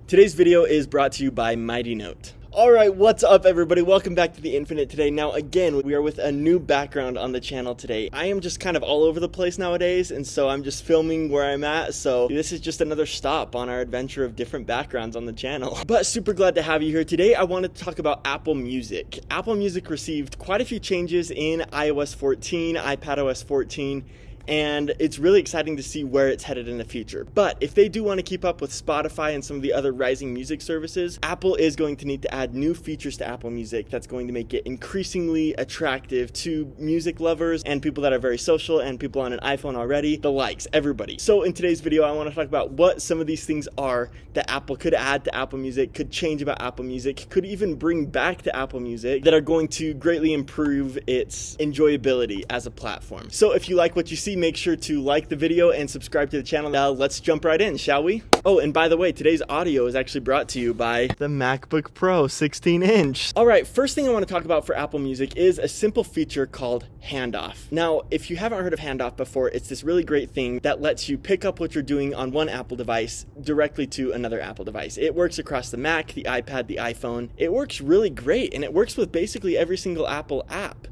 Today's video is brought to you by Mighty Note. Alright, what's up everybody? Welcome back to The Infinite today. Now again, we are with a new background on the channel today. I am just kind of all over the place nowadays, and so I'm just filming where I'm at, so this is just another stop on our adventure of different backgrounds on the channel. But super glad to have you here today. I wanted to talk about Apple Music. Apple Music received quite a few changes in iOS 14, iPadOS 14, and it's really exciting to see where it's headed in the future. But if they do want to keep up with Spotify and some of the other rising music services, Apple is going to need to add new features to Apple Music that's going to make it increasingly attractive to music lovers and people that are very social and people on an iPhone already, the likes, everybody. So in today's video, I want to talk about what some of these things are that Apple could add to Apple Music, could change about Apple Music, could even bring back to Apple Music that are going to greatly improve its enjoyability as a platform. So if you like what you see, make sure to like the video and subscribe to the channel. Now let's jump right in, shall we? Oh, and by the way, today's audio is actually brought to you by the MacBook Pro 16-inch. All right, first thing I want to talk about for Apple Music is a simple feature called Handoff. Now, if you haven't heard of Handoff before, it's this really great thing that lets you pick up what you're doing on one Apple device directly to another Apple device. It works across the Mac, the iPad, the iPhone. It works really great, and it works with basically every single Apple app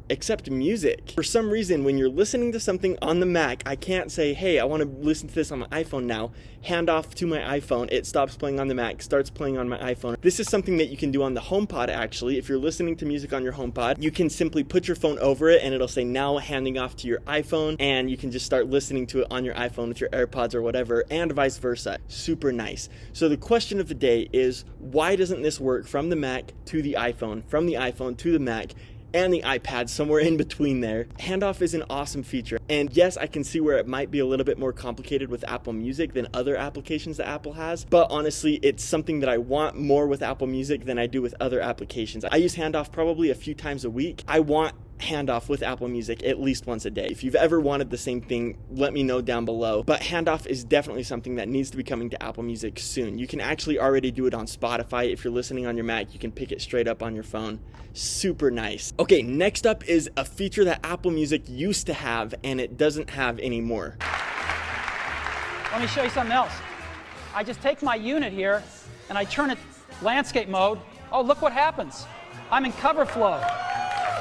except music. For some reason, when you're listening to something on the Mac, I can't say, hey, I want to listen to this on my iPhone now. Hand off to my iPhone. It stops playing on the Mac, starts playing on my iPhone. This is something that you can do on the HomePod, actually. If you're listening to music on your HomePod, you can simply put your phone over it and it'll say now handing off to your iPhone, and you can just start listening to it on your iPhone with your AirPods or whatever, and vice versa. Super nice. So the question of the day is, why doesn't this work from the Mac to the iPhone, from the iPhone to the Mac, and the iPad, somewhere in between there? Handoff is an awesome feature. And yes, I can see where it might be a little bit more complicated with Apple Music than other applications that Apple has. But honestly, it's something that I want more with Apple Music than I do with other applications. I use Handoff probably a few times a week. I want Handoff with Apple Music at least once a day. If you've ever wanted the same thing, let me know down below. But Handoff is definitely something that needs to be coming to Apple Music soon. You can actually already do it on Spotify. If you're listening on your Mac, you can pick it straight up on your phone. Super nice. Okay, next up is a feature that Apple Music used to have and it doesn't have anymore. Let me show you something else. I just take my unit here and I turn it landscape mode. Oh, look what happens. I'm in Coverflow.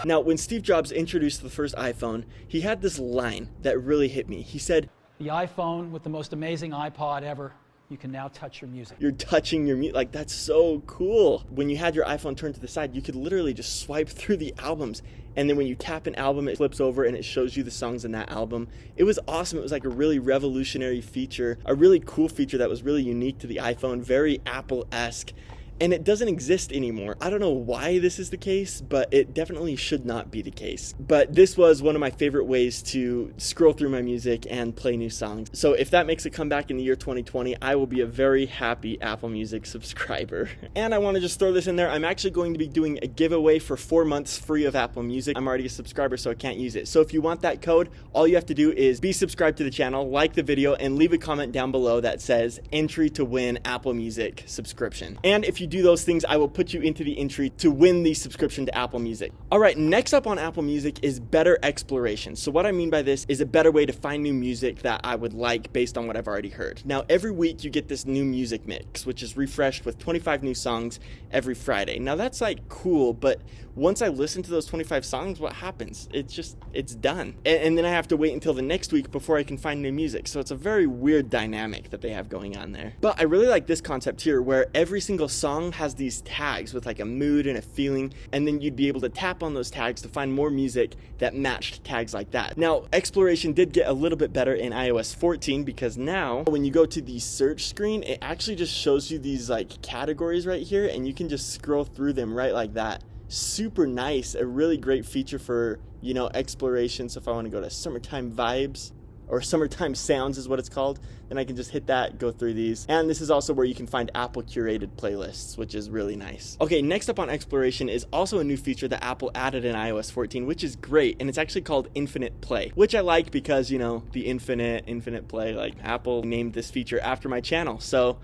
Now, when Steve Jobs introduced the first iPhone, he had this line that really hit me. He said, "The iPhone with the most amazing iPod ever. You can now touch your music." You're touching your music. Like, that's so cool. When you had your iPhone turned to the side, you could literally just swipe through the albums. And then when you tap an album, it flips over and it shows you the songs in that album. It was awesome. It was like a really revolutionary feature, a really cool feature that was really unique to the iPhone, very Apple-esque. And it doesn't exist anymore. I don't know why this is the case, but it definitely should not be the case. But this was one of my favorite ways to scroll through my music and play new songs. So if that makes a comeback in the year 2020, I will be a very happy Apple Music subscriber. And I want to just throw this in there. I'm actually going to be doing a giveaway for 4 months free of Apple Music. I'm already a subscriber, so I can't use it. So if you want that code, all you have to do is be subscribed to the channel, like the video, and leave a comment down below that says entry to win Apple Music subscription. And if you do those things, I will put you into the entry to win the subscription to Apple Music. All right, next up on Apple Music is better exploration. So what I mean by this is a better way to find new music that I would like based on what I've already heard. Now, every week you get this new music mix, which is refreshed with 25 new songs every Friday. Now that's like cool, but once I listen to those 25 songs, what happens? It's done. And then I have to wait until the next week before I can find new music. So it's a very weird dynamic that they have going on there. But I really like this concept here where every single song has these tags with like a mood and a feeling, and then you'd be able to tap on those tags to find more music that matched tags like that. Now, exploration did get a little bit better in iOS 14 because now when you go to the search screen, it actually just shows you these like categories right here, and you can just scroll through them right like that. Super nice, a really great feature for, you know, exploration. So if I want to go to summertime vibes, or summertime sounds is what it's called, then I can just hit that, go through these. And this is also where you can find Apple curated playlists, which is really nice. Okay, next up on exploration is also a new feature that Apple added in iOS 14, which is great, and it's actually called Infinite Play, which I like because, you know, the infinite play, like Apple named this feature after my channel. So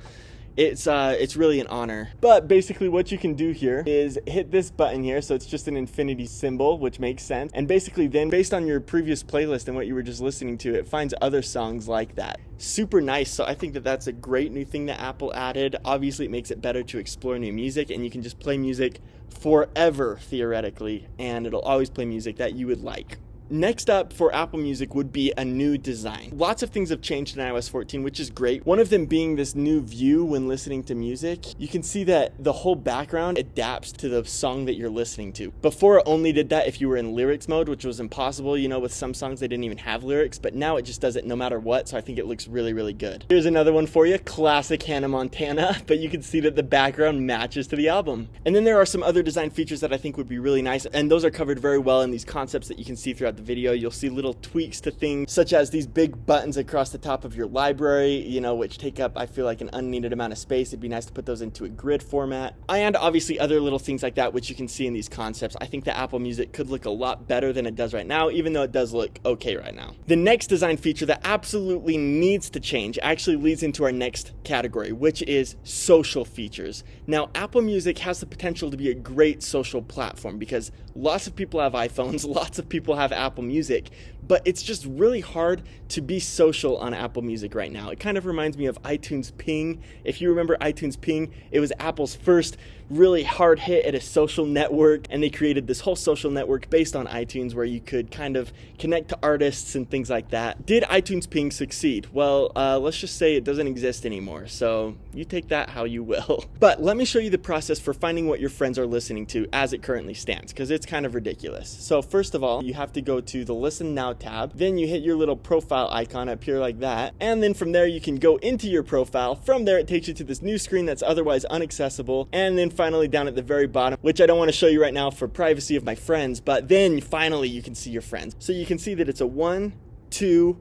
it's really an honor. But basically what you can do here is hit this button here, so it's just an infinity symbol, which makes sense, and basically then based on your previous playlist and what you were just listening to, it finds other songs like that. Super nice. So I think that that's a great new thing that Apple added. Obviously it makes it better to explore new music, and you can just play music forever theoretically, and it'll always play music that you would like. Next up for Apple Music would be a new design. Lots of things have changed in iOS 14, which is great. One of them being this new view when listening to music. You can see that the whole background adapts to the song that you're listening to. Before it only did that if you were in lyrics mode, which was impossible. You know, with some songs they didn't even have lyrics, but now it just does it no matter what, so I think it looks really, really good. Here's another one for you, classic Hannah Montana, but you can see that the background matches to the album. And then there are some other design features that I think would be really nice, and those are covered very well in these concepts that you can see throughout the video. You'll see little tweaks to things such as these big buttons across the top of your library, you know, which take up, I feel like, an unneeded amount of space. It'd be nice to put those into a grid format, and obviously other little things like that which you can see in these concepts. I think that Apple Music could look a lot better than it does right now, even though it does look okay right now. The next design feature that absolutely needs to change actually leads into our next category, which is social features. Now, Apple Music has the potential to be a great social platform because lots of people have iPhones, lots of people have Apple Music, but it's just really hard to be social on Apple Music right now. It kind of reminds me of iTunes Ping. If you remember iTunes Ping, it was Apple's first really hard hit at a social network, and they created this whole social network based on iTunes where you could kind of connect to artists and things like that. Did iTunes Ping succeed? Well, let's just say it doesn't exist anymore, so you take that how you will. But let me show you the process for finding what your friends are listening to as it currently stands, because it's kind of ridiculous. So first of all, you have to go to the Listen Now tab, then you hit your little profile icon up here like that, and then from there you can go into your profile. From there it takes you to this new screen that's otherwise inaccessible, and then finally down at the very bottom, which I don't want to show you right now for privacy of my friends, but then finally you can see your friends. So you can see that it's a 1-2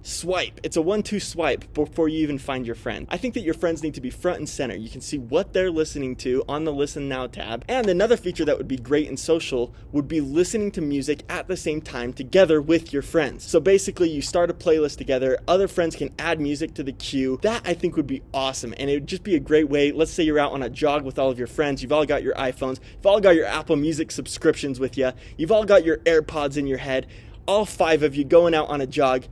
swipe. It's a 1-2 swipe before you even find your friend. I think that your friends need to be front and center. You can see what they're listening to on the Listen Now tab. And another feature that would be great in social would be listening to music at the same time together with your friends. So basically you start a playlist together, other friends can add music to the queue. That I think would be awesome, and it would just be a great way. Let's say you're out on a jog with all of your friends, you've all got your iPhones, you've all got your Apple Music subscriptions with you, you've all got your AirPods in your head, all 5 of you going out on a jog.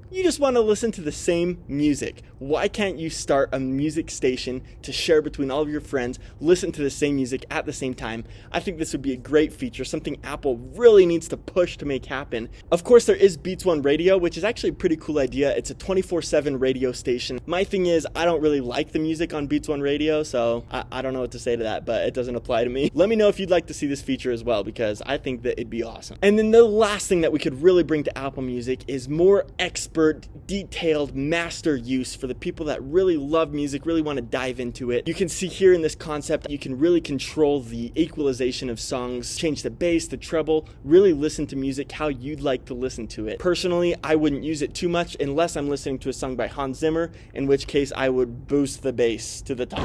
You just want to listen to the same music. Why can't you start a music station to share between all of your friends, listen to the same music at the same time? I think this would be a great feature, something Apple really needs to push to make happen. Of course, there is Beats One Radio, which is actually a pretty cool idea. It's a 24/7 radio station. My thing is, I don't really like the music on Beats One Radio, so I don't know what to say to that, but it doesn't apply to me. Let me know if you'd like to see this feature as well, because I think that it'd be awesome. And then the last thing that we could really bring to Apple Music is more expert, detailed master use for the people that really love music, really want to dive into it. You can see here in this concept, you can really control the equalization of songs, change the bass, the treble, really listen to music how you'd like to listen to it. Personally, I wouldn't use it too much unless I'm listening to a song by Hans Zimmer, in which case I would boost the bass to the top.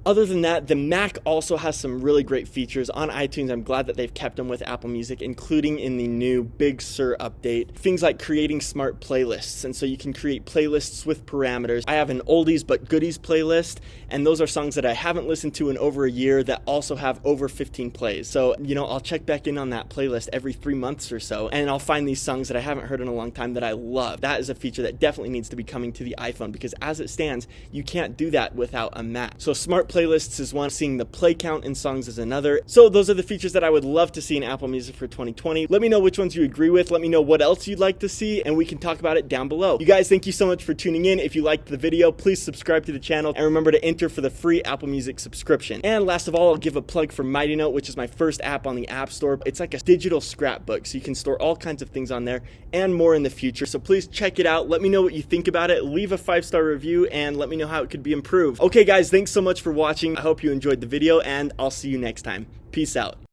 Other than that, the Mac also has some really great features on iTunes. I'm glad that they've kept them with Apple Music, including in the new Big Sur update. Things like creating smart playlists, and so you can create playlists with parameters. I have an oldies but goodies playlist, and those are songs that I haven't listened to in over a year that also have over 15 plays. So, you know, I'll check back in on that playlist every 3 months or so, and I'll find these songs that I haven't heard in a long time that I love. That is a feature that definitely needs to be coming to the iPhone, because as it stands, you can't do that without a Mac. So smart playlists is one, seeing the play count in songs is another. So those are the features that I would love to see in Apple Music for 2020. Let me know which ones you agree with. Let me know what else you'd like to see, and we can talk about it down below. You guys, thank you so much for tuning in. If you liked the video, please subscribe to the channel, and remember to enter for the free Apple Music subscription. And last of all, I'll give a plug for Mighty Note, which is my first app on the App Store. It's like a digital scrapbook, so you can store all kinds of things on there and more in the future. So please check it out. Let me know what you think about it. Leave a 5-star review and let me know how it could be improved. Okay guys, thanks so much for watching. I hope you enjoyed the video, and I'll see you next time. Peace out.